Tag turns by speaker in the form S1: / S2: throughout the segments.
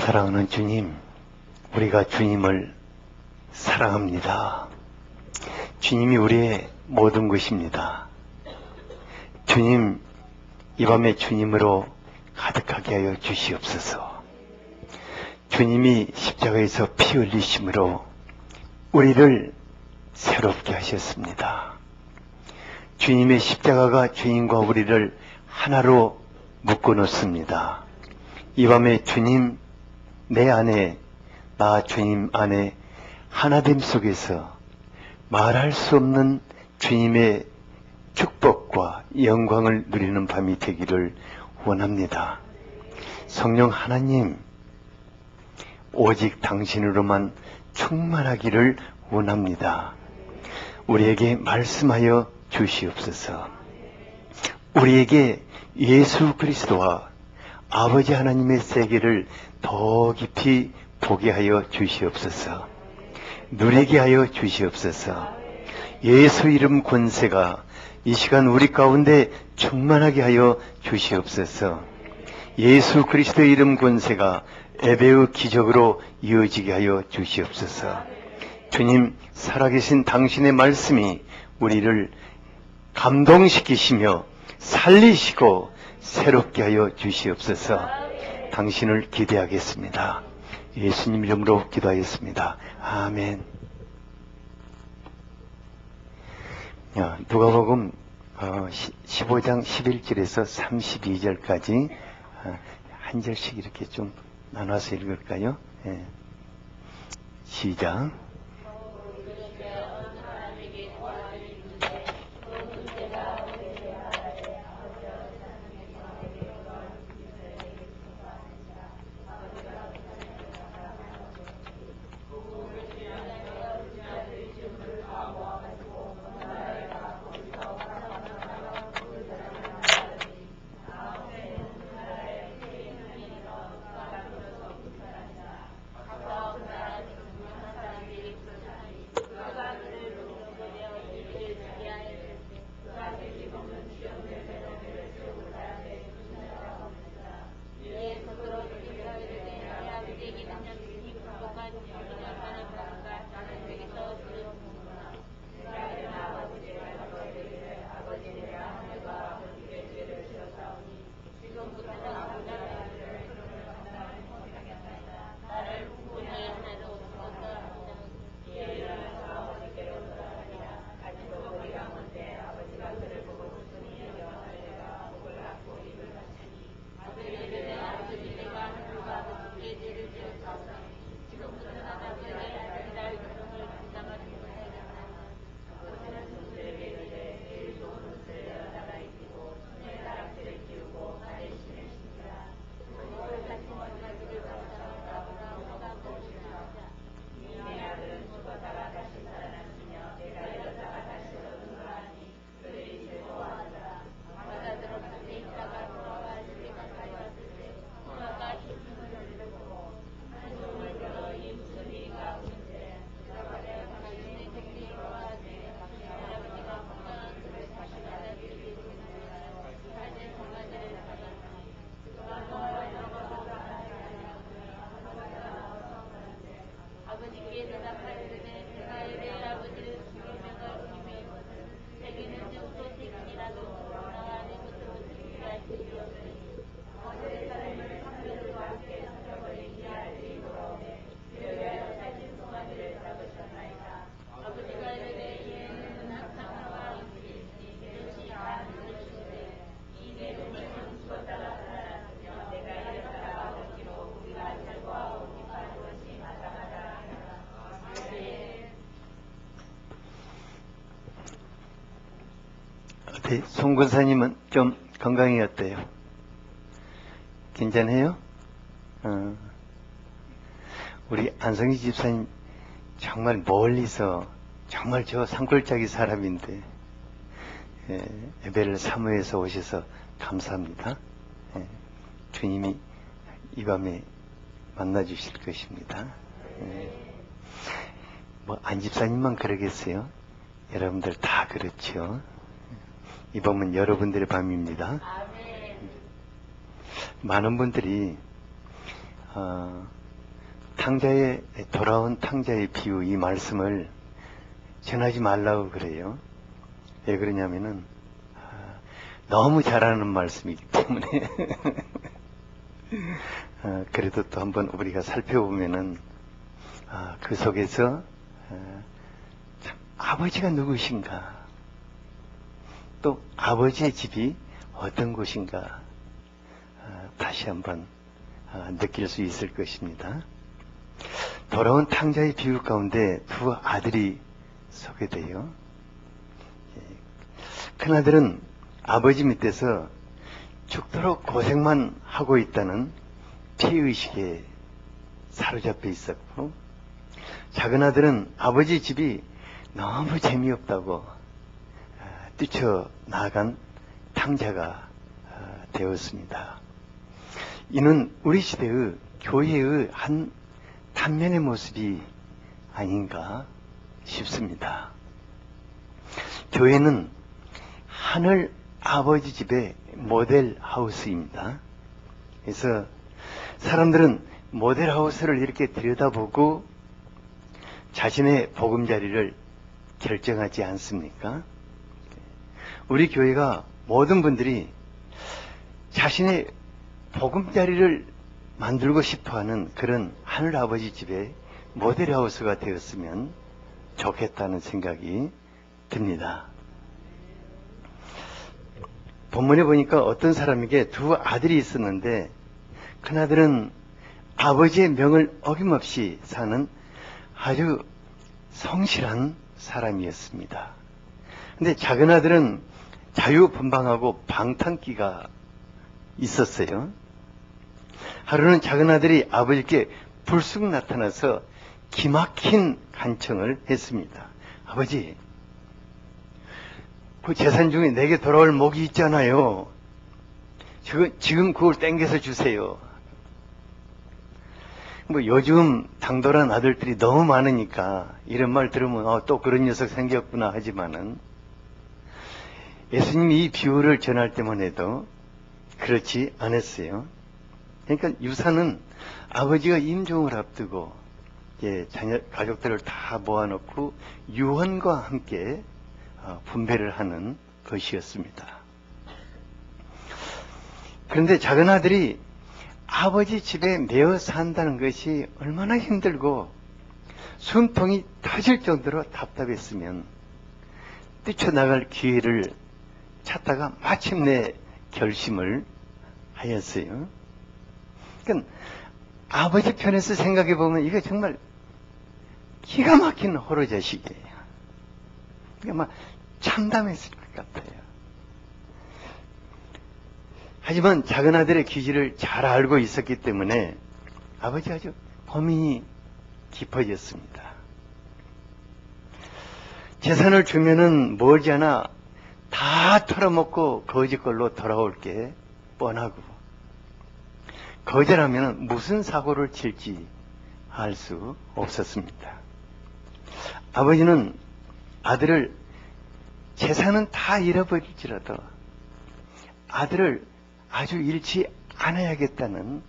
S1: 사랑하는 주님, 우리가 주님을 사랑합니다. 주님이 우리의 모든 것입니다. 주님, 이 밤에 주님으로 가득하게 하여 주시옵소서. 주님이 십자가에서 피 흘리심으로 우리를 새롭게 하셨습니다. 주님의 십자가가 주님과 우리를 하나로 묶어 놓습니다. 이 밤에 주님, 내 안에, 나 주님 안에 하나됨 속에서 말할 수 없는 주님의 축복과 영광을 누리는 밤이 되기를 원합니다. 성령 하나님, 오직 당신으로만 충만하기를 원합니다. 우리에게 말씀하여 주시옵소서. 우리에게 예수 그리스도와 아버지 하나님의 세계를 더 깊이 보게 하여 주시옵소서. 누리게 하여 주시옵소서. 예수 이름 권세가 이 시간 우리 가운데 충만하게 하여 주시옵소서. 예수 그리스도의 이름 권세가 예배의 기적으로 이어지게 하여 주시옵소서. 주님, 살아계신 당신의 말씀이 우리를 감동시키시며 살리시고 새롭게 하여 주시옵소서. 당신을 기대하겠습니다. 예수님 이름으로 기도하였습니다. 아멘. 누가복음 15장 11절에서 32절까지 한 절씩 이렇게 좀 나눠서 읽을까요? 시작. 송 권사님은 좀 건강이 어때요? 괜찮아요? 우리 안성희 집사님 정말 멀리서 정말 저 산골짜기 사람인데 예배를 사모해서 오셔서 감사합니다. 주님이 이 밤에 만나주실 것입니다. 뭐 안 집사님만 그러겠어요? 여러분들 다 그렇죠. 이 밤은 여러분들의 밤입니다. 많은 분들이 돌아온 탕자의 비유 이 말씀을 전하지 말라고 그래요. 왜 그러냐면은 너무 잘하는 말씀이기 때문에 그래도 또 한번 우리가 살펴보면은 그 속에서 참 아버지가 누구신가, 또 아버지의 집이 어떤 곳인가 다시 한번 느낄 수 있을 것입니다. 돌아온 탕자의 비유 가운데 두 아들이 소개돼요. 큰아들은 아버지 밑에서 죽도록 고생만 하고 있다는 피의식에 사로잡혀 있었고, 작은 아들은 아버지 집이 너무 재미없다고 뛰쳐나간 탕자가 되었습니다. 이는 우리 시대의 교회의 한 단면의 모습이 아닌가 싶습니다. 교회는 하늘 아버지 집의 모델 하우스입니다. 그래서 사람들은 모델 하우스를 이렇게 들여다보고 자신의 보금자리를 결정하지 않습니까? 우리 교회가 모든 분들이 자신의 보금자리를 만들고 싶어하는 그런 하늘 아버지 집의 모델 하우스가 되었으면 좋겠다는 생각이 듭니다. 본문에 보니까 어떤 사람에게 두 아들이 있었는데, 큰아들은 아버지의 명을 어김없이 사는 아주 성실한 사람이었습니다. 근데 작은 아들은 자유분방하고 방탕기가 있었어요. 하루는 작은 아들이 아버지께 불쑥 나타나서 기막힌 간청을 했습니다. 아버지, 그 재산 중에 내게 돌아올 목이 있잖아요. 지금 그걸 땡겨서 주세요. 뭐 요즘 당돌한 아들들이 너무 많으니까 이런 말 들으면 또 그런 녀석 생겼구나 하지만은, 예수님이 이 비유를 전할 때만 해도 그렇지 않았어요. 그러니까 유산은 아버지가 임종을 앞두고 자녀 가족들을 다 모아놓고 유언과 함께 분배를 하는 것이었습니다. 그런데 작은 아들이 아버지 집에 매어 산다는 것이 얼마나 힘들고 숨통이 터질 정도로 답답했으면 뛰쳐나갈 기회를 찾다가 마침내 결심을 하였어요. 그러니까 아버지 편에서 생각해 보면 이거 정말 기가 막힌 호로자식이에요. 그러니까 막 참담했을 것 같아요. 하지만 작은 아들의 기질을 잘 알고 있었기 때문에 아버지가 아주 고민이 깊어졌습니다. 재산을 주면은 머지않아 다 털어먹고 거지걸로 돌아올 게 뻔하고, 거절하면 무슨 사고를 칠지 알 수 없었습니다. 아버지는 아들을 재산은 다 잃어버릴지라도 아들을 아주 잃지 않아야겠다는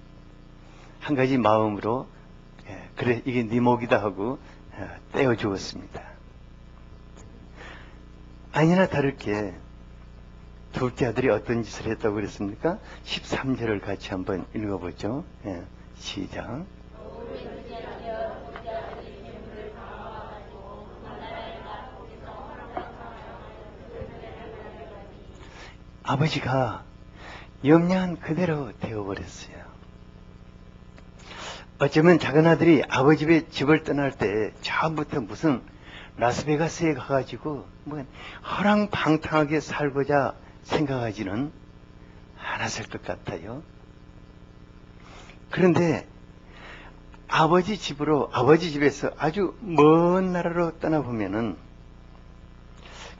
S1: 한 가지 마음으로 그래 이게 네 목이다 하고 떼어주었습니다. 아니나 다를게 둘째 아들이 어떤 짓을 했다고 그랬습니까? 13절을 같이 한번 읽어보죠. 시작. 아버지가 염려한 그대로 되어버렸어요. 어쩌면 작은 아들이 아버지 집을 떠날 때 처음부터 무슨 라스베가스에 가가지고 뭐 허랑방탕하게 살고자 생각하지는 않았을 것 같아요. 그런데 아버지 집에서 아주 먼 나라로 떠나보면은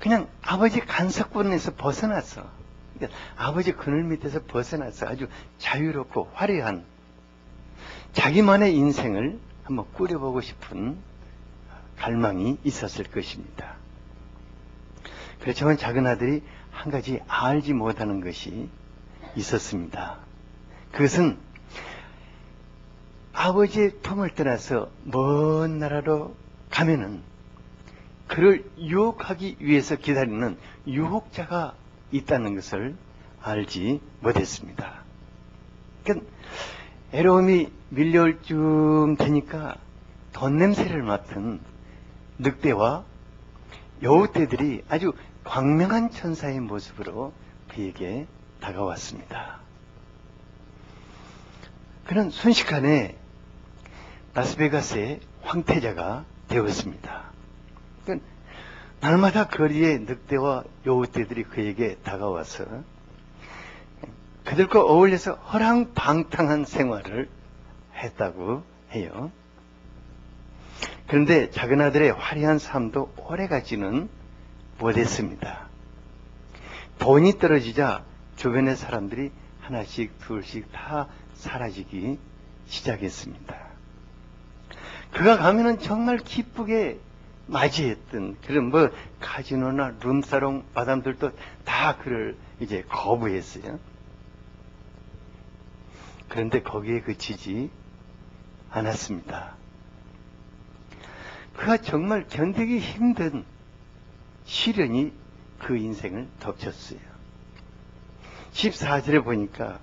S1: 그냥 아버지 간섭권에서 벗어났어. 그러니까 아버지 그늘 밑에서 벗어나서 아주 자유롭고 화려한 자기만의 인생을 한번 꾸려보고 싶은 갈망이 있었을 것입니다. 그렇지만 작은 아들이 한 가지 알지 못하는 것이 있었습니다. 그것은 아버지의 품을 떠나서 먼 나라로 가면은 그를 유혹하기 위해서 기다리는 유혹자가 있다는 것을 알지 못했습니다. 그러니까 애로움이 밀려올 쯤 되니까 돈 냄새를 맡은 늑대와 여우떼들이 아주 광명한 천사의 모습으로 그에게 다가왔습니다. 그는 순식간에 라스베가스의 황태자가 되었습니다. 그러니까 날마다 거리에 늑대와 여우떼들이 그에게 다가와서 그들과 어울려서 허랑방탕한 생활을 했다고 해요. 그런데 작은 아들의 화려한 삶도 오래가지는 못했습니다. 돈이 떨어지자 주변의 사람들이 하나씩 둘씩 다 사라지기 시작했습니다. 그가 가면은 정말 기쁘게 맞이했던 그런 카지노나 룸사롱 마담들도 다 그를 이제 거부했어요. 그런데 거기에 그치지 않았습니다. 그가 정말 견디기 힘든 시련이 그 인생을 덮쳤어요. 14절에 보니까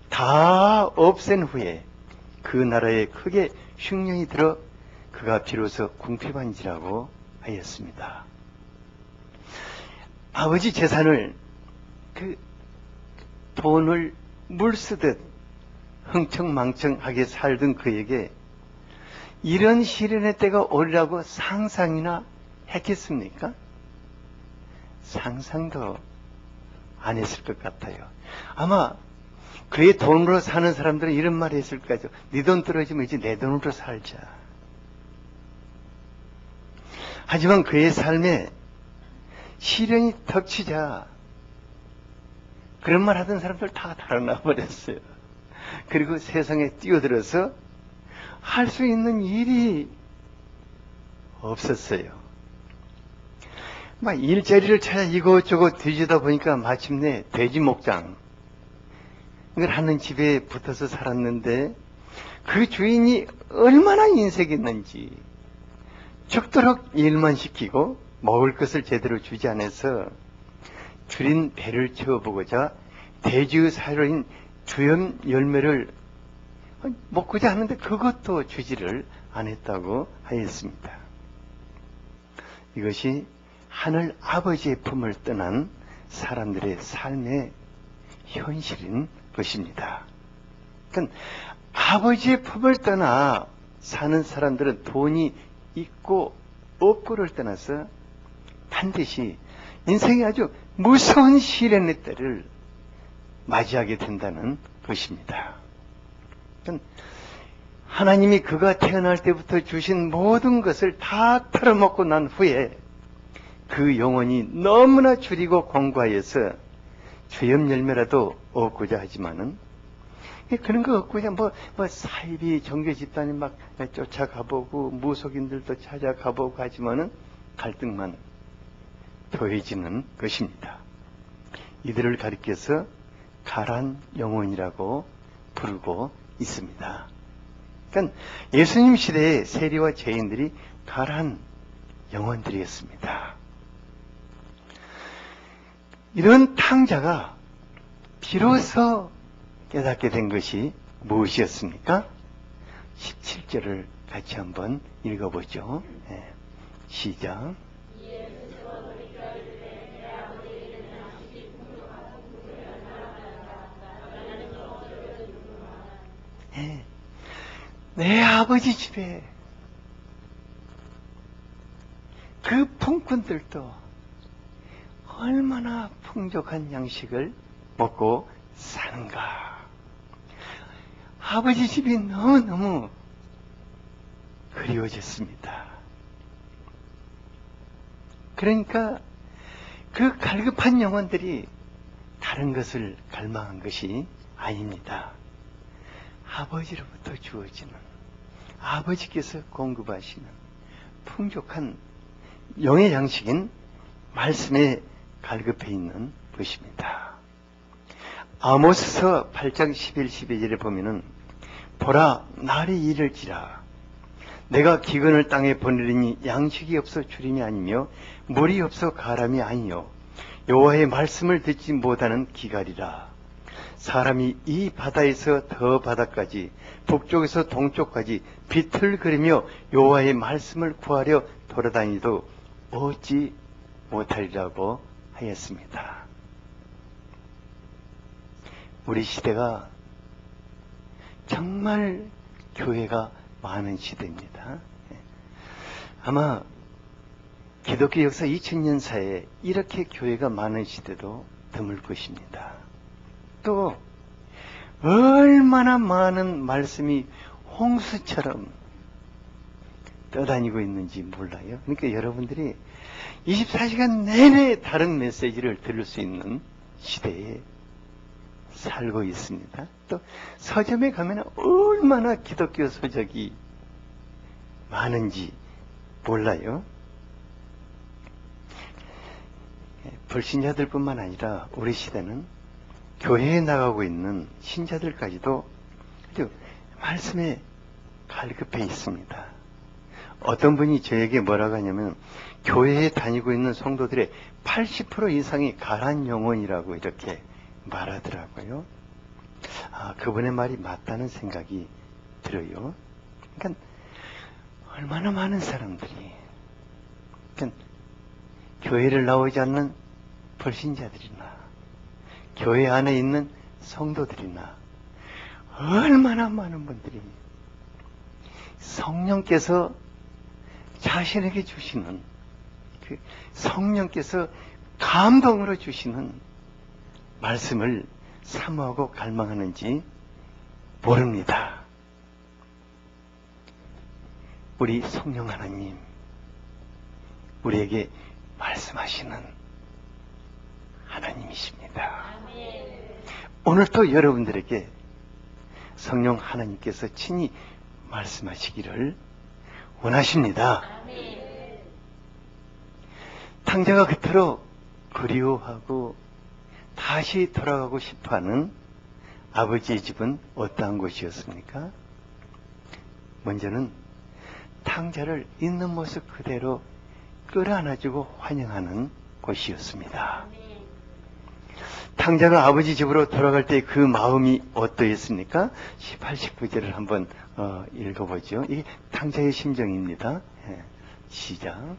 S1: 다 없앤 후에 그 나라에 크게 흉년이 들어 그가 비로소 궁핍한지라고 하였습니다. 아버지 재산을 그 돈을 물쓰듯 흥청망청하게 살던 그에게 이런 시련의 때가 오리라고 상상이나 했겠습니까? 상상도 안 했을 것 같아요. 아마 그의 돈으로 사는 사람들은 이런 말을 했을 거죠. 네 돈 떨어지면 이제 내 돈으로 살자. 하지만 그의 삶에 시련이 덮치자 그런 말 하던 사람들 다 달아나 버렸어요. 그리고 세상에 뛰어들어서 할 수 있는 일이 없었어요. 막 일자리를 찾아 이곳저곳 뒤지다 보니까 마침내 돼지 목장 이걸 하는 집에 붙어서 살았는데 그 주인이 얼마나 인색했는지 죽도록 일만 시키고 먹을 것을 제대로 주지 않아서 줄인 배를 채워보고자 돼지의 사료인 주염 열매를 먹고자 하는데 그것도 주지를 않았다고 하였습니다. 이것이 하늘 아버지의 품을 떠난 사람들의 삶의 현실인 것입니다. 그러니까 아버지의 품을 떠나 사는 사람들은 돈이 있고 없고를 떠나서 반드시 인생이 아주 무서운 시련의 때를 맞이하게 된다는 것입니다. 그러니까 하나님이 그가 태어날 때부터 주신 모든 것을 다 털어먹고 난 후에 그 영혼이 너무나 줄이고 공고하여서 주염 열매라도 얻고자 하지만은 그런 거 얻고자 사이비 종교 집단이 막 쫓아가보고 무속인들도 찾아가보고 하지만은 갈등만 더해지는 것입니다. 이들을 가리켜서 가란 영혼이라고 부르고 있습니다. 그러니까 예수님 시대의 세리와 죄인들이 가란 영혼들이었습니다. 이런 탕자가 비로소 깨닫게 된 것이 무엇이었습니까? 17절을 같이 한번 읽어보죠. 네. 시작. 네. 내 아버지 집에 그 품꾼들도 얼마나 풍족한 양식을 먹고 사는가. 아버지 집이 너무너무 그리워졌습니다. 그러니까 그 갈급한 영혼들이 다른 것을 갈망한 것이 아닙니다. 아버지로부터 주어지는, 아버지께서 공급하시는 풍족한 영의 양식인 말씀에 갈급해 있는 것입니다. 아모스서 8장 11, 12절에 보면은 보라, 날이 이를지라. 내가 기근을 땅에 보내리니 양식이 없어 주림이 아니며 물이 없어 가람이 아니요 여호와의 말씀을 듣지 못하는 기갈이라. 사람이 이 바다에서 더 바다까지 북쪽에서 동쪽까지 비틀거리며 여호와의 말씀을 구하려 돌아다니도 얻지 못하리라고 하였습니다. 우리 시대가 정말 교회가 많은 시대입니다. 아마 기독교 역사 2000년사에 이렇게 교회가 많은 시대도 드물 것입니다. 또 얼마나 많은 말씀이 홍수처럼 떠다니고 있는지 몰라요. 그러니까 여러분들이 24시간 내내 다른 메시지를 들을 수 있는 시대에 살고 있습니다. 또 서점에 가면 얼마나 기독교 서적이 많은지 몰라요. 불신자들뿐만 아니라 우리 시대는 교회에 나가고 있는 신자들까지도 아주 말씀에 갈급해 있습니다. 어떤 분이 저에게 뭐라고 하냐면 교회에 다니고 있는 성도들의 80% 이상이 가란 영혼이라고 이렇게 말하더라고요. 그분의 말이 맞다는 생각이 들어요. 그러니까 얼마나 많은 사람들이, 그러니까 교회를 나오지 않는 불신자들이나 교회 안에 있는 성도들이나 얼마나 많은 분들이 성령께서 자신에게 주시는, 그 성령께서 감동으로 주시는 말씀을 사모하고 갈망하는지 모릅니다. 우리 성령 하나님, 우리에게 말씀하시는 하나님이십니다. 오늘 또 여러분들에게 성령 하나님께서 친히 말씀하시기를 원하십니다. 탕자가 그토록 그리워하고 다시 돌아가고 싶어하는 아버지의 집은 어떠한 곳이었습니까? 먼저는 탕자를 있는 모습 그대로 끌어안아주고 환영하는 곳이었습니다. 탕자가 아버지 집으로 돌아갈 때 그 마음이 어떠했습니까? 18, 19절을 한번 읽어보죠. 이게 탕자의 심정입니다. 시작.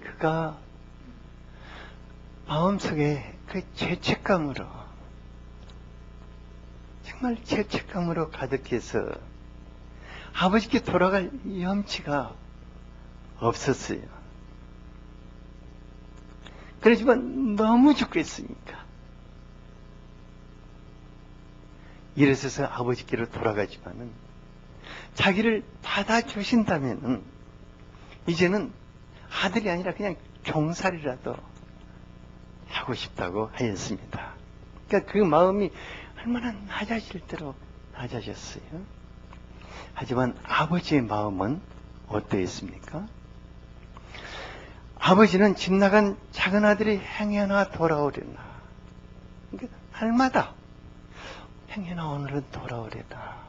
S1: 그가 마음속에 그 죄책감으로, 정말 죄책감으로 가득해서 아버지께 돌아갈 염치가 없었어요. 그렇지만 너무 죽겠으니까 이래서 아버지께로 돌아가지만은 자기를 받아주신다면은 이제는 아들이 아니라 그냥 종살이라도 하고 싶다고 하였습니다. 그러니까 그 마음이 얼마나 낮아질 대로 낮아졌어요. 하지만 아버지의 마음은 어떠했습니까? 아버지는 집 나간 작은 아들이 행여나 돌아오려나. 그러니까 날마다 행여나 오늘은 돌아오려나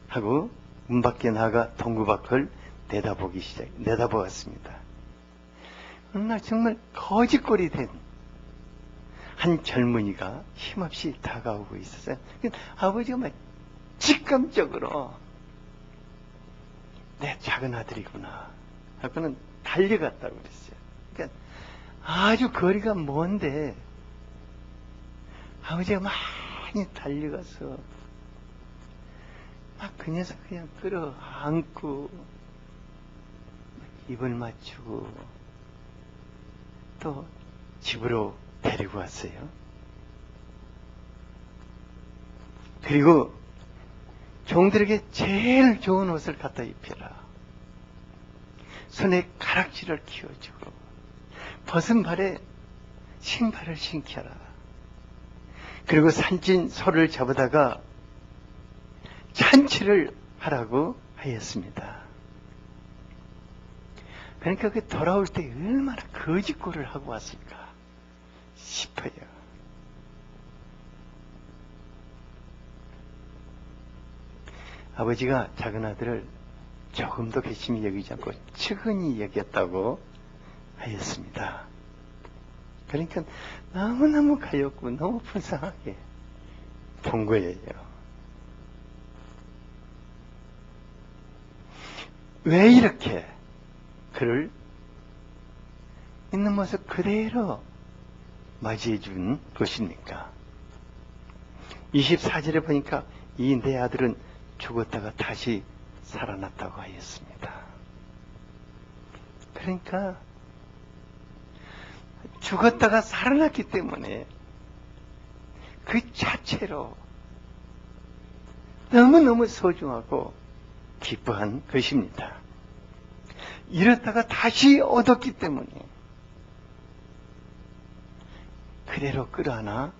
S1: 하고 문 밖에 나가 동구 밖을 내다보았습니다. 어느 날 정말 거지꼴이 된 한 젊은이가 힘없이 다가오고 있었어요. 아버지가 막 직감적으로 내 작은 아들이구나 하고는 달려갔다고 그랬어요. 그러니까 아주 거리가 먼데 아버지가 많이 달려가서 막 그 녀석 그냥 끌어안고 입을 맞추고 또 집으로 데리고 왔어요. 그리고 종들에게 제일 좋은 옷을 갖다 입혀라. 손에 가락지를 키워주고 벗은 발에 신발을 신겨라. 그리고 살찐 소를 잡아다가 잔치를 하라고 하였습니다. 그러니까 그 돌아올 때 얼마나 거짓골을 하고 왔을까 싶어요. 아버지가 작은 아들을 조금도 괘씸히 여기지 않고 측은히 여겼다고 하였습니다. 그러니까 너무너무 가엾고 너무 불쌍하게 본 거예요. 왜 이렇게 그를 있는 모습 그대로 맞이해 준 것입니까? 24절에 보니까 이 내 아들은 죽었다가 다시 살아났다고 하였습니다. 그러니까 죽었다가 살아났기 때문에 그 자체로 너무너무 소중하고 기뻐한 것입니다. 잃었다가 다시 얻었기 때문에 그대로 끌어안아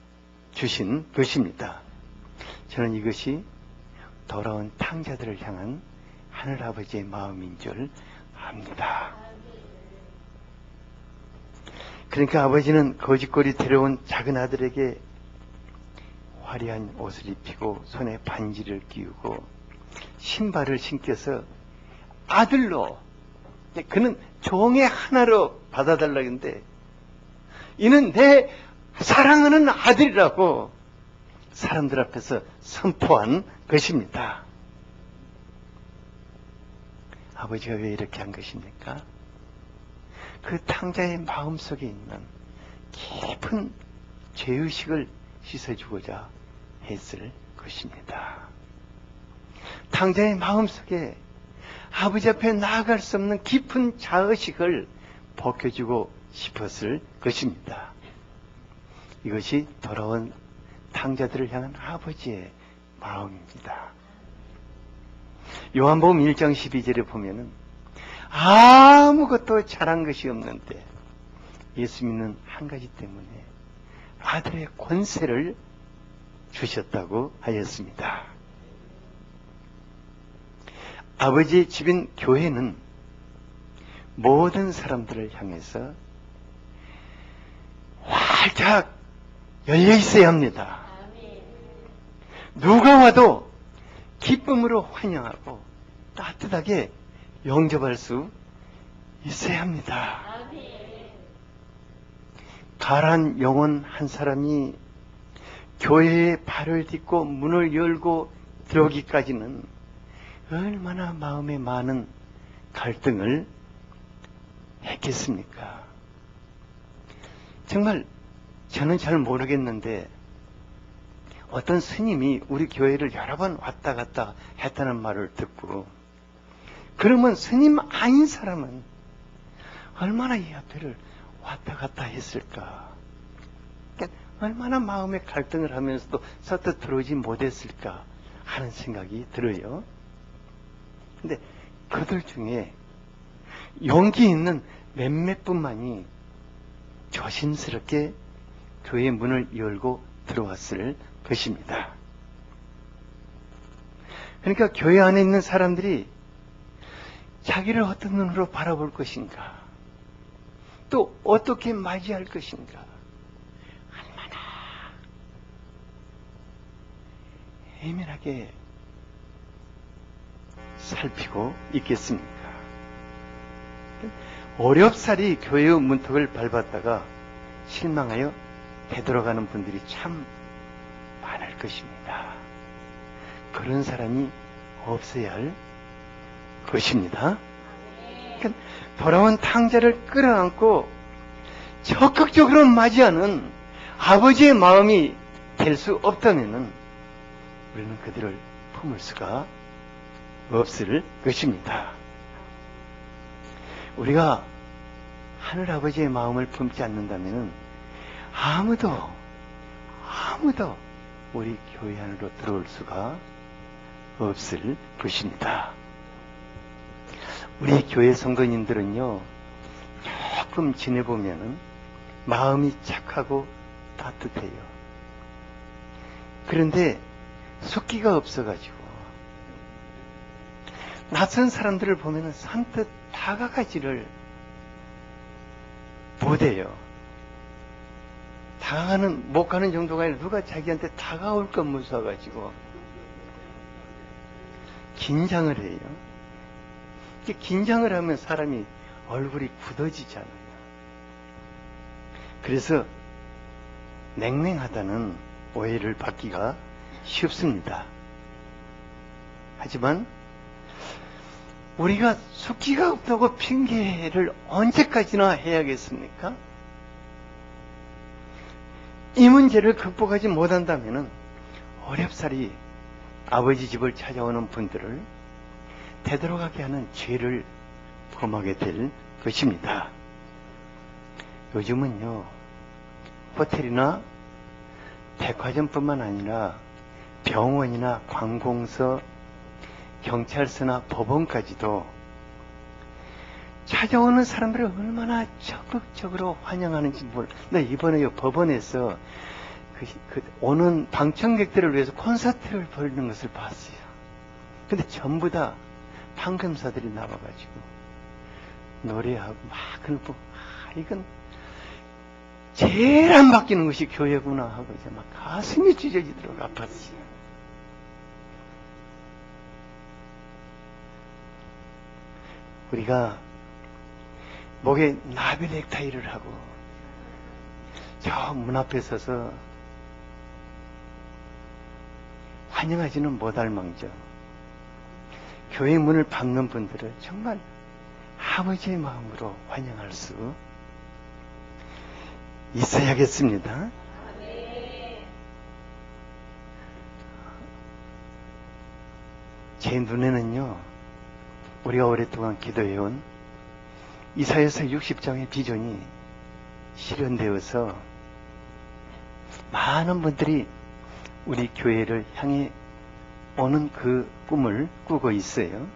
S1: 주신 것입니다. 저는 이것이 돌아온 탕자들을 향한 하늘아버지의 마음인 줄 압니다. 그러니까 아버지는 거짓골이 데려온 작은 아들에게 화려한 옷을 입히고 손에 반지를 끼우고 신발을 신겨서 아들로, 그는 종의 하나로 받아달라고 했는데 이는 내 사랑하는 아들이라고 사람들 앞에서 선포한 것입니다. 아버지가 왜 이렇게 한 것입니까? 그 탕자의 마음속에 있는 깊은 죄의식을 씻어주고자 했을 것입니다. 탕자의 마음속에 아버지 앞에 나아갈 수 없는 깊은 자의식을 벗겨주고 싶었을 것입니다. 이것이 돌아온 탕자들을 향한 아버지의 마음입니다. 요한복음 1장 12절에 보면은 아무것도 잘한 것이 없는데 예수 믿는 한 가지 때문에 아들의 권세를 주셨다고 하였습니다. 아버지의 집인 교회는 모든 사람들을 향해서 활짝 열려 있어야 합니다. 누가 와도 기쁨으로 환영하고 따뜻하게 영접할 수 있어야 합니다. 가란 영혼 한 사람이 교회에 발을 딛고 문을 열고 들어오기까지는 얼마나 마음에 많은 갈등을 했겠습니까? 정말 저는 잘 모르겠는데 어떤 스님이 우리 교회를 여러 번 왔다 갔다 했다는 말을 듣고 그러면 스님 아닌 사람은 얼마나 이 앞에를 왔다 갔다 했을까? 그러니까 얼마나 마음의 갈등을 하면서도 서뜻 들어오지 못했을까 하는 생각이 들어요. 근데 그들 중에 용기 있는 몇몇 분만이 조심스럽게 교회 문을 열고 들어왔을 것입니다. 그러니까 교회 안에 있는 사람들이 자기를 어떤 눈으로 바라볼 것인가, 또 어떻게 맞이할 것인가, 얼마나 예민하게 살피고 있겠습니까? 어렵사리 교회의 문턱을 밟았다가 실망하여 되돌아가는 분들이 참 많을 것입니다. 그런 사람이 없어야 할 것입니다. 그러니까 돌아온 탕자를 끌어안고 적극적으로 맞이하는 아버지의 마음이 될 수 없다면 우리는 그들을 품을 수가 없을 것입니다. 우리가 하늘아버지의 마음을 품지 않는다면 아무도 우리 교회 안으로 들어올 수가 없을 것입니다. 우리 교회 성도님들은요, 조금 지내보면 마음이 착하고 따뜻해요. 그런데 숫기가 없어가지고 낯선 사람들을 보면 선뜻 다가가지를 못해요. 못 가는 정도가 아니라 누가 자기한테 다가올 것 무서워가지고 긴장을 해요. 긴장을 하면 사람이 얼굴이 굳어지잖아요. 그래서 냉랭하다는 오해를 받기가 쉽습니다. 하지만 우리가 숫기가 없다고 핑계를 언제까지나 해야겠습니까? 이 문제를 극복하지 못한다면 어렵사리 아버지 집을 찾아오는 분들을 되돌아가게 하는 죄를 범하게 될 것입니다. 요즘은요, 호텔이나 백화점뿐만 아니라 병원이나 관공서, 경찰서나 법원까지도 찾아오는 사람들을 얼마나 적극적으로 환영하는지 나 이번에 법원에서 오는 방청객들을 위해서 콘서트를 벌이는 것을 봤어요. 근데 전부 다 판검사들이 나와가지고 노래하고 막 그러고 이건 제일 안 바뀌는 것이 교회구나 하고 이제 막 가슴이 찢어지도록 아팠어요. 우리가 목에 나비 넥타이를 하고 저 문 앞에 서서 환영하지는 못할 망정 교회 문을 밟는 분들을 정말 아버지의 마음으로 환영할 수 있어야겠습니다. 제 눈에는요, 우리가 오랫동안 기도해온 이사야서 60장의 비전이 실현되어서 많은 분들이 우리 교회를 향해 오는 그 꿈을 꾸고 있어요.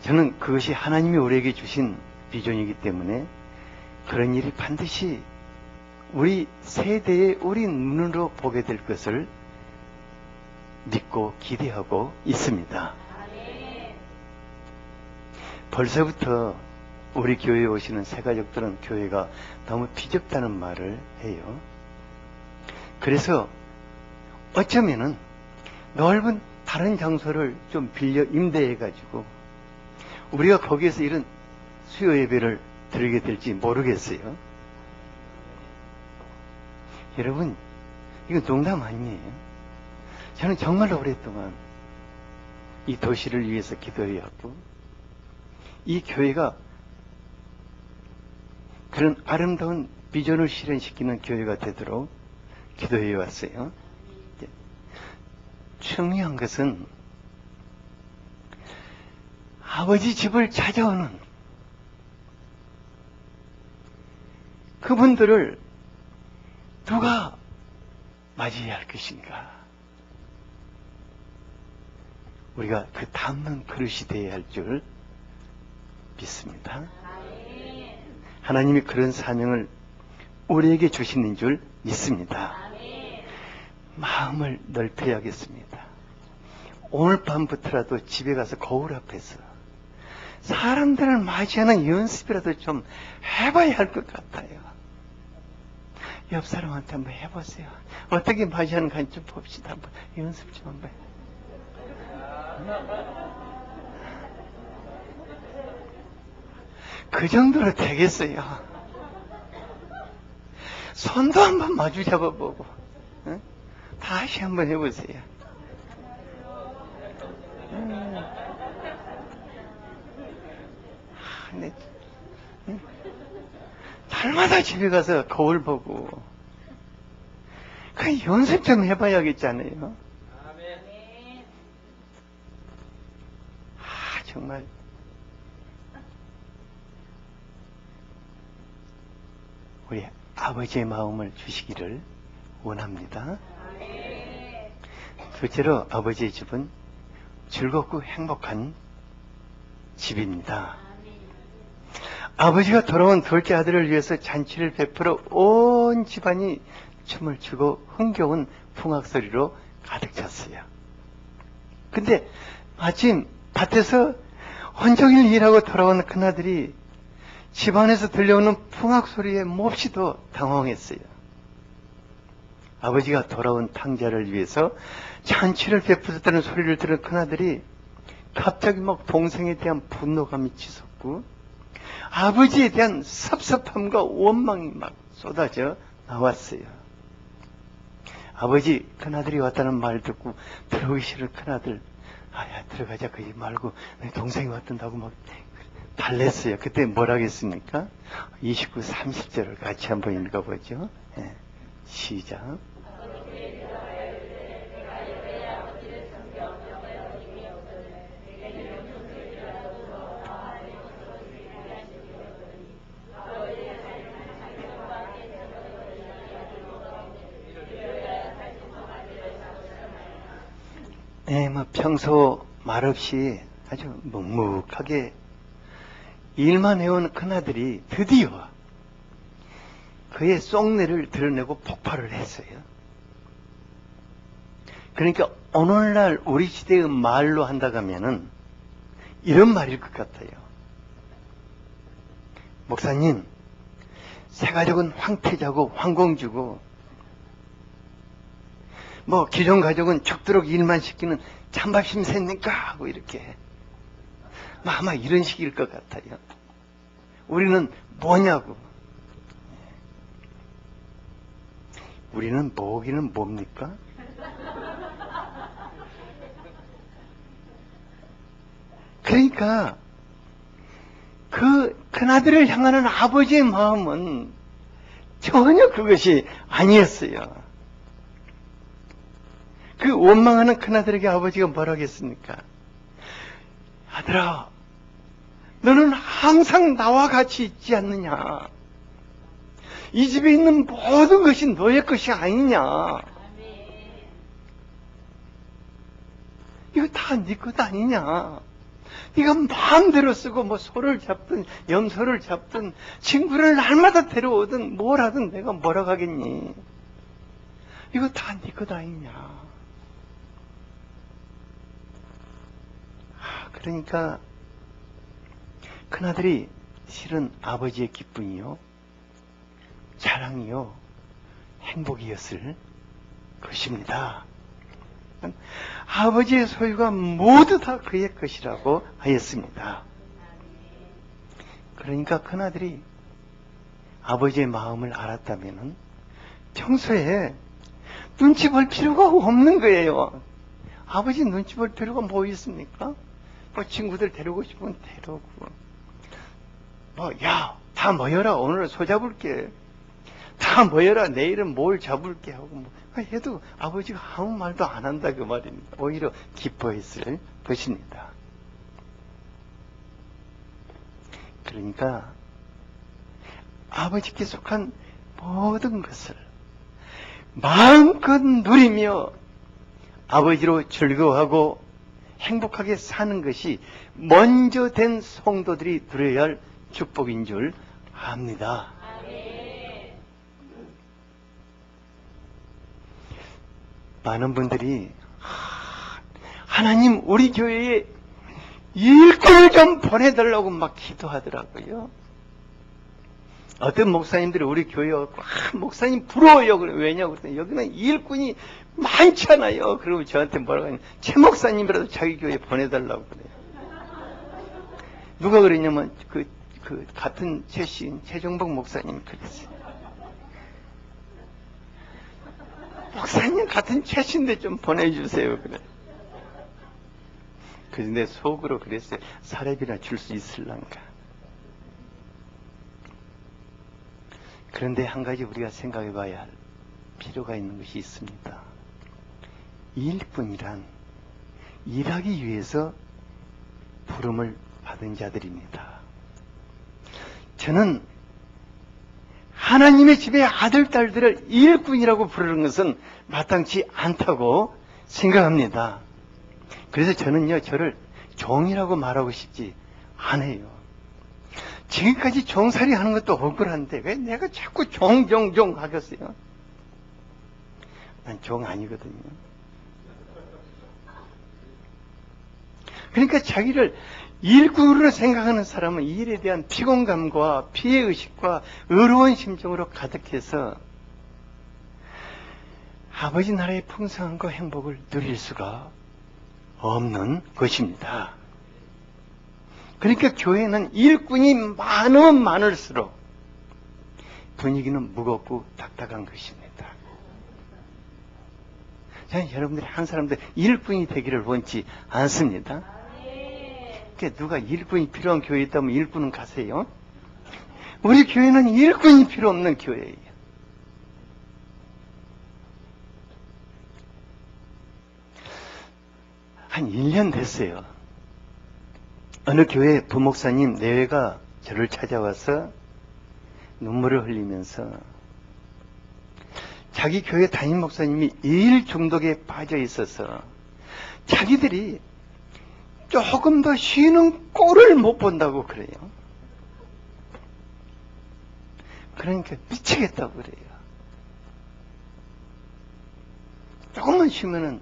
S1: 저는 그것이 하나님이 우리에게 주신 비전이기 때문에 그런 일이 반드시 우리 세대의 우리 눈으로 보게 될 것을 믿고 기대하고 있습니다. 벌써부터 우리 교회에 오시는 새가족들은 교회가 너무 비좁다는 말을 해요. 그래서 어쩌면은 넓은 다른 장소를 좀 빌려 임대해가지고 우리가 거기에서 이런 수요 예배를 드리게 될지 모르겠어요. 여러분, 이거 농담 아니에요. 저는 정말 오랫동안 이 도시를 위해서 기도해왔고 이 교회가 그런 아름다운 비전을 실현시키는 교회가 되도록 기도해 왔어요. 중요한 것은 아버지 집을 찾아오는 그분들을 누가 맞이해야 할 것인가? 우리가 그 담는 그릇이 되어야 할 줄 믿습니다. 하나님이 그런 사명을 우리에게 주시는 줄 믿습니다. 마음을 넓혀야겠습니다. 오늘 밤부터라도 집에 가서 거울 앞에서 사람들을 맞이하는 연습이라도 좀 해봐야 할 것 같아요. 옆 사람한테 한번 해보세요. 어떻게 맞이하는 건지 좀 봅시다. 한번 연습 좀 한번. 그 정도로 되겠어요. 손도 한번 마주 잡아보고 다시 한번 해보세요. 네. 날마다 집에 가서 거울 보고 그 연습 좀 해봐야겠잖아요. 정말 우리 아버지의 마음을 주시기를 원합니다. 둘째로 아버지의 집은 즐겁고 행복한 집입니다. 아버지가 돌아온 둘째 아들을 위해서 잔치를 베풀어 온 집안이 춤을 추고 흥겨운 풍악소리로 가득 찼어요. 근데 아침 밭에서 온종일 일하고 돌아오는 큰아들이 집안에서 들려오는 풍악 소리에 몹시도 당황했어요. 아버지가 돌아온 탕자를 위해서 잔치를 베풀었다는 소리를 들은 큰아들이 갑자기 막 동생에 대한 분노감이 치솟고 아버지에 대한 섭섭함과 원망이 막 쏟아져 나왔어요. 아버지, 큰아들이 왔다는 말 듣고 들어오기 싫은 큰아들, 아야 들어가자 그러지 말고 내 동생이 왔던다고 막 달랬어요. 그때 뭐라 했습니까? 29, 30절을 같이 한번 읽어보죠. 네. 시작. 네, 뭐 평소 말없이 아주 묵묵하게 일만 해온 큰아들이 드디어 그의 쏙내를 드러내고 폭발을 했어요. 그러니까 오늘날 우리 시대의 말로 한다고 하면은 이런 말일 것 같아요. 목사님, 새가족은 황태자고 황공주고 뭐 기존 가족은 죽도록 일만 시키는 찬밥심 셉니까? 하고 이렇게 아마 이런 식일 것 같아요. 우리는 뭐냐고. 우리는 뭐기는 뭡니까? 그러니까 그 큰아들을 향하는 아버지의 마음은 전혀 그것이 아니었어요. 그 원망하는 큰아들에게 아버지가 뭐라고 했습니까? 아들아, 너는 항상 나와 같이 있지 않느냐? 이 집에 있는 모든 것이 너의 것이 아니냐? 이거 다 네 것 아니냐? 네가 마음대로 쓰고 뭐 소를 잡든 염소를 잡든 친구를 날마다 데려오든 뭘 하든 내가 뭐라고 하겠니? 이거 다 네 것 아니냐? 그러니까 큰아들이 실은 아버지의 기쁨이요, 자랑이요, 행복이었을 것입니다. 아버지의 소유가 모두 다 그의 것이라고 하였습니다. 그러니까 큰아들이 아버지의 마음을 알았다면 평소에 눈치 볼 필요가 없는 거예요. 아버지 눈치 볼 필요가 뭐 있습니까? 뭐 친구들 데리고 싶으면 데려오고, 뭐 야, 다 모여라, 오늘 소 잡을게, 다 모여라, 내일은 뭘 잡을게 하고 뭐 해도 아버지가 아무 말도 안 한다 그 말입니다. 오히려 기뻐했을 것입니다. 그러니까 아버지께 속한 모든 것을 마음껏 누리며 아버지로 즐거워하고 행복하게 사는 것이 먼저 된 성도들이 누려야 할 축복인 줄 압니다. 많은 분들이 하나님 우리 교회에 일꾼을 좀 보내달라고 막 기도하더라고요. 어떤 목사님들이 우리 교회에 와서 목사님 부러워요. 그래. 왜냐고 그랬더니 여기는 일꾼이 많잖아요. 그러면 저한테 뭐라고 하냐면 최 목사님이라도 자기 교회에 보내달라고 그래요. 누가 그랬냐면 그 같은 최신 최정복 목사님이 그랬어요. 목사님 같은 최신데 좀 보내주세요. 그래. 그런데 속으로 그랬어요. 사례비나 줄 수 있을란가. 그런데 한 가지 우리가 생각해 봐야 할 필요가 있는 것이 있습니다. 일꾼이란 일하기 위해서 부름을 받은 자들입니다. 저는 하나님의 집의 아들, 딸들을 일꾼이라고 부르는 것은 마땅치 않다고 생각합니다. 그래서 저는요, 저를 종이라고 말하고 싶지 않아요. 지금까지 종살이 하는 것도 억울한데 왜 내가 자꾸 종 하겠어요? 난 종 아니거든요. 그러니까 자기를 일꾼으로 생각하는 사람은 이 일에 대한 피곤감과 피해의식과 의로운 심정으로 가득해서 아버지 나라의 풍성함과 행복을 누릴 수가 없는 것입니다. 그러니까 교회는 일꾼이 많으면 많을수록 분위기는 무겁고 딱딱한 것입니다. 저는 여러분들이 한 사람들 일꾼이 되기를 원치 않습니다. 그러니까 누가 일꾼이 필요한 교회에 있다면 일꾼은 가세요. 우리 교회는 일꾼이 필요 없는 교회예요. 한 1년 됐어요. 어느 교회 부목사님 내외가 저를 찾아와서 눈물을 흘리면서 자기 교회 담임 목사님이 일 중독에 빠져 있어서 자기들이 조금 더 쉬는 꼴을 못 본다고 그래요. 그러니까 미치겠다고 그래요. 조금만 쉬면은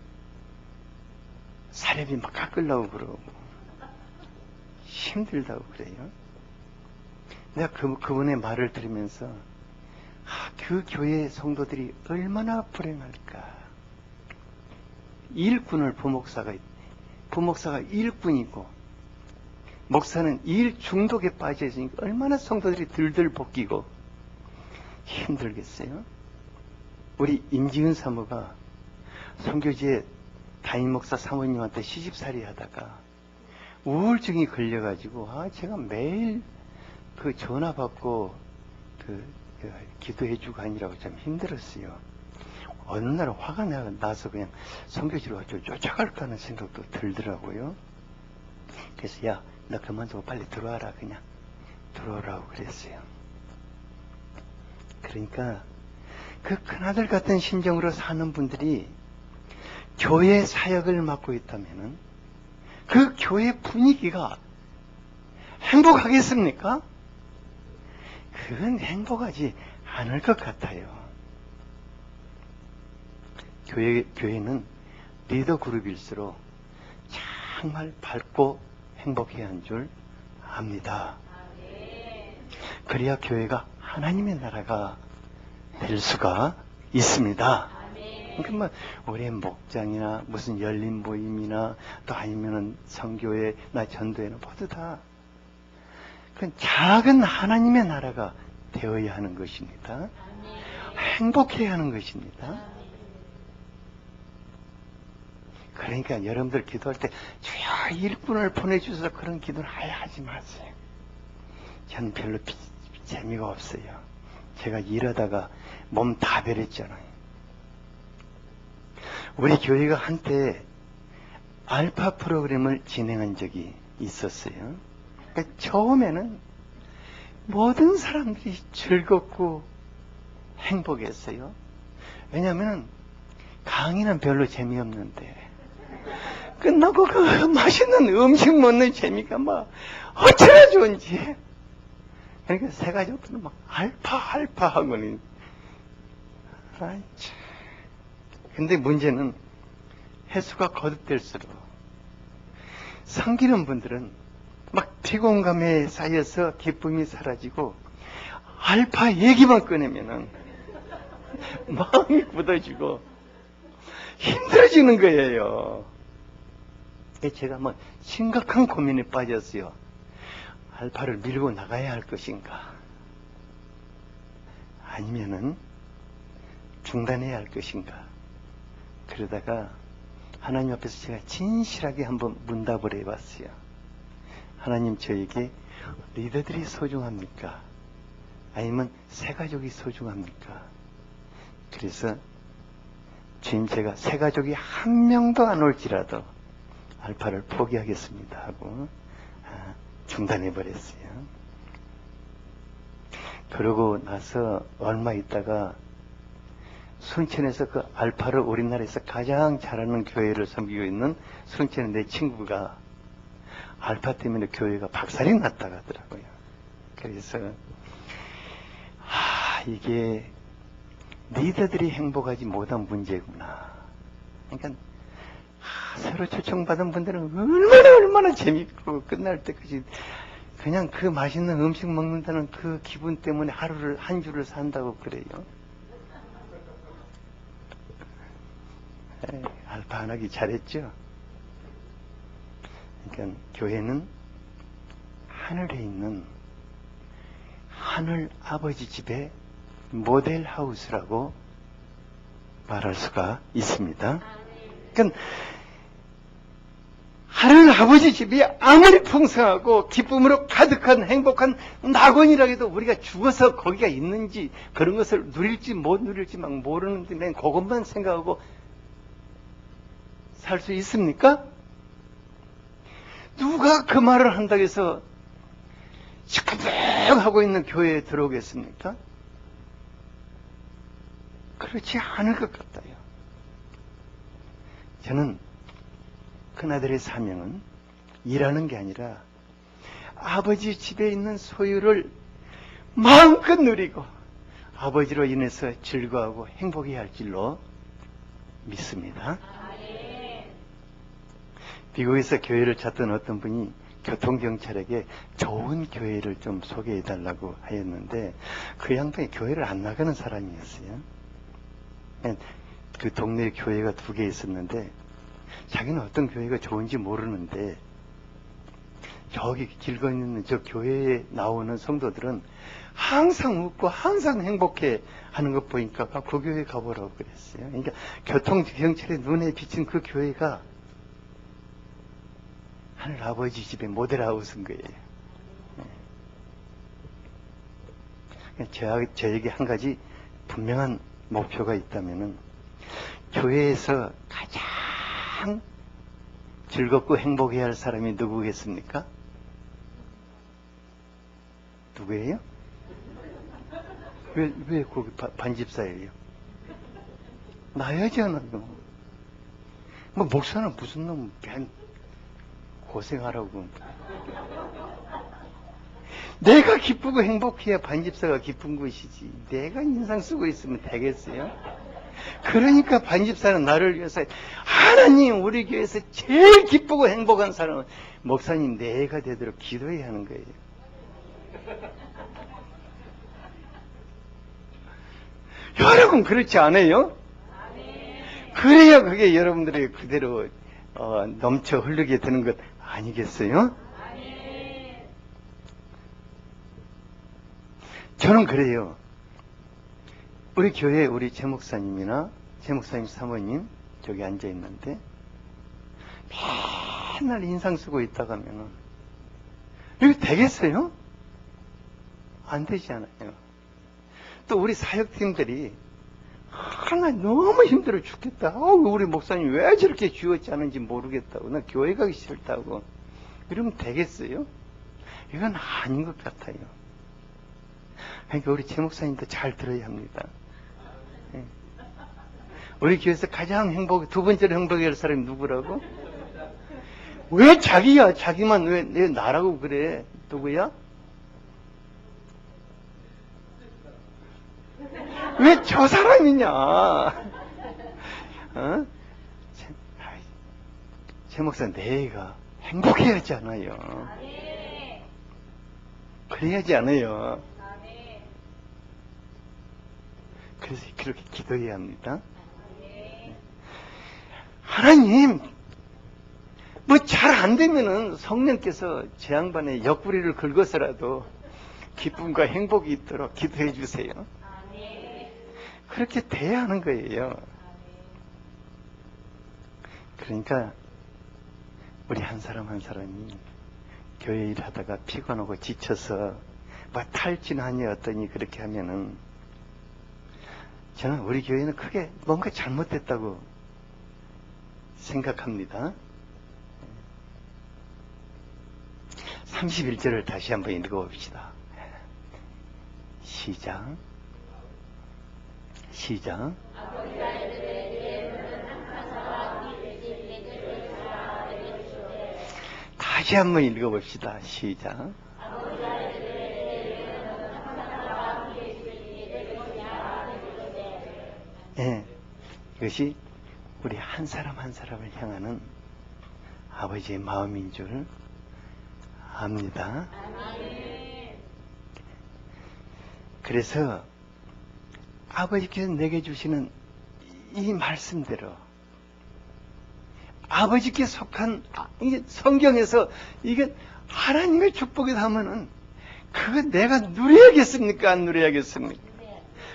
S1: 사례비 막 깎으려고 그러고 힘들다고 그래요. 내가 그분의 말을 들으면서 그 교회 성도들이 얼마나 불행할까. 일꾼을 부목사가 일꾼이고 목사는 일 중독에 빠져 있으니까 얼마나 성도들이 들들 볶이고 힘들겠어요. 우리 임지은 사모가 선교지에 담임 목사 사모님한테 시집살이 하다가 우울증이 걸려가지고 제가 매일 그 전화 받고 기도해주고 하느라고 참 힘들었어요. 어느 날 화가 나서 그냥 선교지로 쫓아갈까 하는 생각도 들더라고요. 그래서 야, 나 그만두고 빨리 들어와라. 그냥 들어오라고 그랬어요. 그러니까 그 큰아들 같은 심정으로 사는 분들이 교회 사역을 맡고 있다면은 그 교회 분위기가 행복하겠습니까? 그건 행복하지 않을 것 같아요. 교회는 리더 그룹일수록 정말 밝고 행복해야 한 줄 압니다. 그래야 교회가 하나님의 나라가 될 수가 있습니다. 그러니까 우리 목장이나 무슨 열린 모임이나 또 아니면은 성교회나 전도회는 모두 다 그건 작은 하나님의 나라가 되어야 하는 것입니다. 행복해야 하는 것입니다. 그러니까 여러분들 기도할 때 주여 일꾼을 보내주셔서 그런 기도는 아예 하지 마세요. 저는 별로 재미가 없어요. 제가 일하다가 몸 다 베렸잖아요. 우리 교회가 한때 알파 프로그램을 진행한 적이 있었어요. 그러니까 처음에는 모든 사람들이 즐겁고 행복했어요. 왜냐하면 강의는 별로 재미없는데 끝나고 그 맛있는 음식 먹는 재미가 막 어찌나 좋은지. 그러니까 세 가족들은 막 알파 하고는 근데 문제는 횟수가 거듭될수록 섬기는 분들은 막 피곤감에 쌓여서 기쁨이 사라지고 알파 얘기만 꺼내면은 마음이 굳어지고 힘들어지는 거예요. 제가 뭐 심각한 고민에 빠졌어요. 알파를 밀고 나가야 할 것인가 아니면은 중단해야 할 것인가. 그러다가 하나님 앞에서 제가 진실하게 한번 문답을 해봤어요. 하나님, 저에게 리더들이 소중합니까? 아니면 새가족이 소중합니까? 그래서 주님, 제가 새가족이 한 명도 안 올지라도 알파를 포기하겠습니다 하고 중단해버렸어요. 그러고 나서 얼마 있다가 순천에서 그 알파를 우리나라에서 가장 잘하는 교회를 섬기고 있는 순천의 내 친구가 알파 때문에 교회가 박살이 났다 하더라고요. 그래서 이게 리더들이 행복하지 못한 문제구나. 그러니까 새로 초청받은 분들은 얼마나 재밌고 끝날 때까지 그냥 그 맛있는 음식 먹는다는 그 기분 때문에 하루를 한 주를 산다고 그래요. 알바 안 하기 잘했죠. 그러니까 교회는 하늘에 있는 하늘 아버지 집의 모델 하우스라고 말할 수가 있습니다. 그러니까 하늘 아버지 집이 아무리 풍성하고 기쁨으로 가득한 행복한 낙원이라 해도 우리가 죽어서 거기가 있는지 그런 것을 누릴지 못 누릴지 막 모르는데 난 그것만 생각하고 살 수 있습니까? 누가 그 말을 한다고 해서 시큰둥하고 있는 교회에 들어오겠습니까? 그렇지 않을 것 같아요. 저는 그나들의 사명은 일하는 게 아니라 아버지 집에 있는 소유를 마음껏 누리고 아버지로 인해서 즐거워하고 행복해야 할 줄로 믿습니다. 미국에서 교회를 찾던 어떤 분이 교통경찰에게 좋은 교회를 좀 소개해달라고 하였는데 그 양반이 교회를 안 나가는 사람이었어요. 그 동네에 교회가 2개 있었는데 자기는 어떤 교회가 좋은지 모르는데 저기 길 건너는 저 교회에 나오는 성도들은 항상 웃고 항상 행복해 하는 것 보니까 그 교회 가보라고 그랬어요. 그러니까 교통경찰의 눈에 비친 그 교회가 하늘 아버지 집의 모델하우스인 거예요. 저에게 한 가지 분명한 목표가 있다면은 교회에서 가장 즐겁고 행복해야 할 사람이 누구겠습니까? 누구예요? 왜 거기 반집사예요? 나야지 않아요. 뭐 목사는 무슨 놈 고생하라고. 내가 기쁘고 행복해야 반집사가 기쁜 것이지. 내가 인상 쓰고 있으면 되겠어요? 그러니까 반집사는 나를 위해서 하나님 우리 교회에서 제일 기쁘고 행복한 사람은 목사님 내가 되도록 기도해야 하는 거예요. 여러분 그렇지 않아요? 그래야 그게 여러분들이 그대로 넘쳐 흐르게 되는 것 아니겠어요? 저는 그래요. 우리 교회 우리 최 목사님이나 최 목사님 사모님 저기 앉아 있는데 맨날 인상 쓰고 있다가 하면은 이거 되겠어요? 안 되지 않아요. 또 우리 사역팀들이 하나 너무 힘들어 죽겠다. 우리 목사님 왜 저렇게 쥐었지 않은지 모르겠다고. 나 교회 가기 싫다고. 이러면 되겠어요? 이건 아닌 것 같아요. 그러니까 우리 최 목사님도 잘 들어야 합니다. 우리 교회에서 가장 두 번째로 행복해할 사람이 누구라고? 왜 자기야? 자기만 왜 나라고 그래? 누구야? 왜 저 사람이냐? 최 목사 내가 행복해야지 않아요. 그래야지 않아요. 그래서 그렇게 기도해야 합니다. 하나님, 뭐 잘 안 되면은 성령께서 제 양반의 옆구리를 긁어서라도 기쁨과 행복이 있도록 기도해 주세요. 그렇게 돼야 하는 거예요. 그러니까 우리 한 사람 한 사람이 교회 일하다가 피곤하고 지쳐서 뭐 탈진하니 어떠니 그렇게 하면은 저는 우리 교회는 크게 뭔가 잘못됐다고 생각합니다. 31절을 다시 한번 읽어봅시다. 시작. 다시 한번 읽어봅시다. 시작. 네, 이것이 우리 한 사람 한 사람을 향하는 아버지의 마음인 줄 압니다. 그래서 아버지께서 내게 주시는 이 말씀대로 아버지께 속한 이게 성경에서 이게 하나님의 축복이 하면은 그거 내가 누려야겠습니까? 안 누려야겠습니까?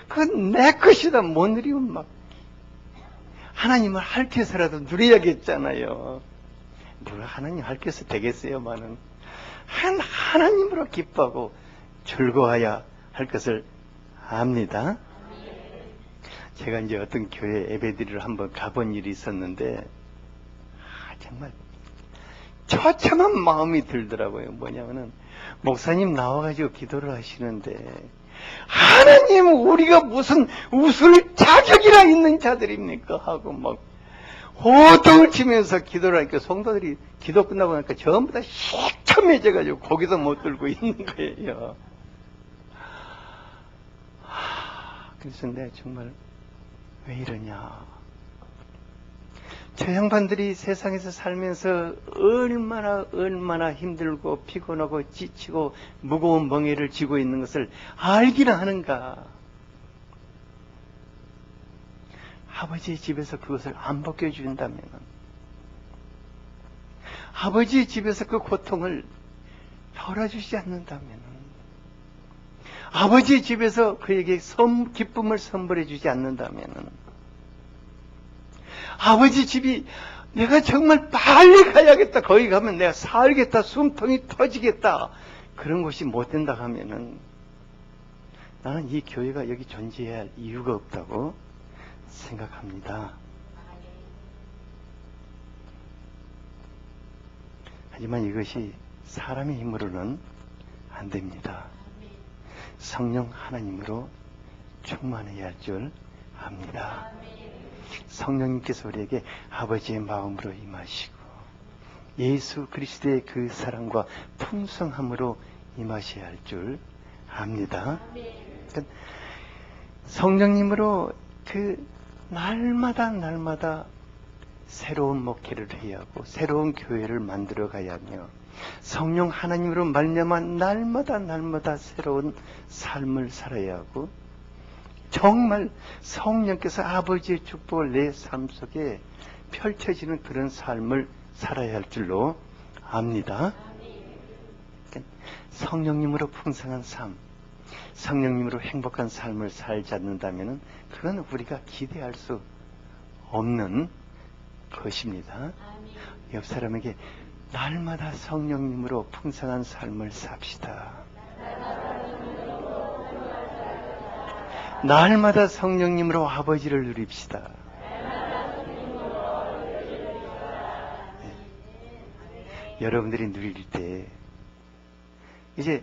S1: 그건 내 것이다. 못 누리면 막 하나님을 할퀴해서라도 누려야겠잖아요. 누가 하나님 할퀴해서 되겠어요만은 하나님으로 기뻐하고 즐거워야 할 것을 압니다. 제가 이제 어떤 교회 예배드리러 한번 가본 일이 있었는데 정말 처참한 마음이 들더라고요. 뭐냐면은 목사님 나와가지고 기도를 하시는데 하나님 우리가 무슨 웃을 자격이나 있는 자들입니까? 하고 막 호통을 치면서 기도를 하니까 성도들이 기도 끝나고 나니까 전부 다 시커매져가지고 고개도 못 들고 있는 거예요. 그래서 내가 정말 왜 이러냐. 저 양반들이 세상에서 살면서 얼마나 힘들고 피곤하고 지치고 무거운 멍에를 쥐고 있는 것을 알기나 하는가. 아버지의 집에서 그것을 안 벗겨준다면, 아버지의 집에서 그 고통을 덜어주지 않는다면, 아버지의 집에서 그에게 기쁨을 선물해 주지 않는다면, 아버지 집이 내가 정말 빨리 가야겠다. 거기 가면 내가 살겠다. 숨통이 터지겠다. 그런 곳이 못 된다 하면은 나는 이 교회가 여기 존재해야 할 이유가 없다고 생각합니다. 하지만 이것이 사람의 힘으로는 안 됩니다. 성령 하나님으로 충만해야 할 줄 압니다. 성령님께서 우리에게 아버지의 마음으로 임하시고 예수 그리스도의 그 사랑과 풍성함으로 임하셔야 할 줄 압니다. 그러니까 성령님으로 그 날마다 새로운 목회를 해야 하고 새로운 교회를 만들어 가야 하며 성령 하나님으로 말미암아 날마다 새로운 삶을 살아야 하고 정말 성령께서 아버지의 축복을 내 삶 속에 펼쳐지는 그런 삶을 살아야 할 줄로 압니다. 성령님으로 풍성한 삶, 성령님으로 행복한 삶을 살지 않는다면 그건 우리가 기대할 수 없는 것입니다. 옆 사람에게 날마다 성령님으로 풍성한 삶을 삽시다. 날마다 성령님으로 아버지를 누립시다. 네. 여러분들이 누릴 때 이제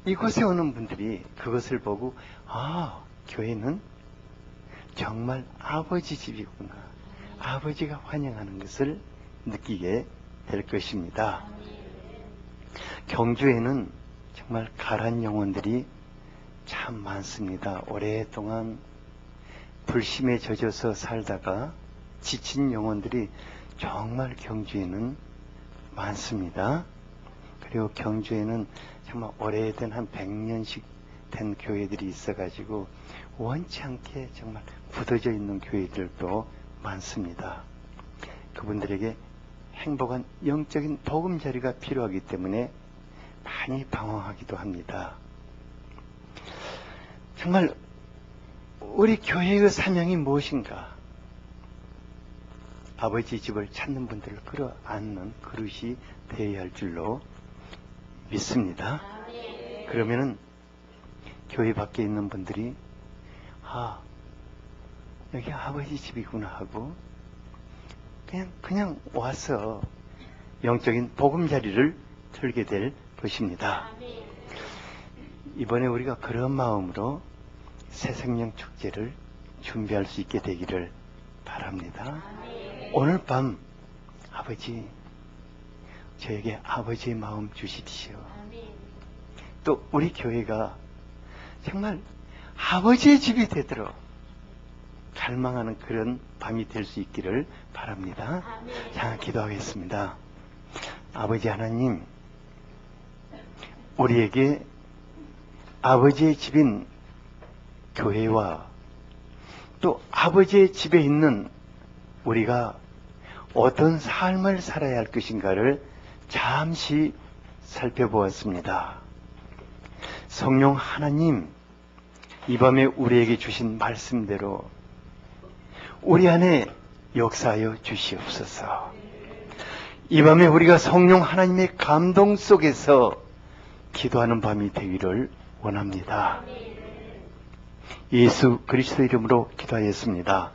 S1: 이곳에 오는 분들이 그것을 보고 교회는 정말 아버지 집이구나. 아버지가 환영하는 것을 느끼게 될 것입니다. 경주에는 정말 가란 영혼들이 참 많습니다. 오랫동안 불심에 젖어서 살다가 지친 영혼들이 정말 경주에는 많습니다. 그리고 경주에는 정말 오래된 한 100년씩 된 교회들이 있어가지고 원치 않게 정말 굳어져 있는 교회들도 많습니다. 그분들에게 행복한 영적인 보금자리가 필요하기 때문에 많이 방황하기도 합니다. 정말 우리 교회의 사명이 무엇인가? 아버지 집을 찾는 분들을 끌어안는 그릇이 되어야 할 줄로 믿습니다. 그러면은 교회 밖에 있는 분들이 여기 아버지 집이구나 하고 그냥 와서 영적인 보금자리를 틀게 될 것입니다. 이번에 우리가 그런 마음으로 새생명 축제를 준비할 수 있게 되기를 바랍니다. 오늘 밤 아버지 저에게 아버지의 마음 주십시오. 또 우리 교회가 정말 아버지의 집이 되도록 갈망하는 그런 밤이 될 수 있기를 바랍니다. 자, 기도하겠습니다. 아버지 하나님, 우리에게 아버지의 집인 교회와 또 아버지의 집에 있는 우리가 어떤 삶을 살아야 할 것인가를 잠시 살펴보았습니다. 성령 하나님, 이 밤에 우리에게 주신 말씀대로 우리 안에 역사하여 주시옵소서. 이 밤에 우리가 성령 하나님의 감동 속에서 기도하는 밤이 되기를 원합니다. 예수 그리스도 이름으로 기도하였습니다.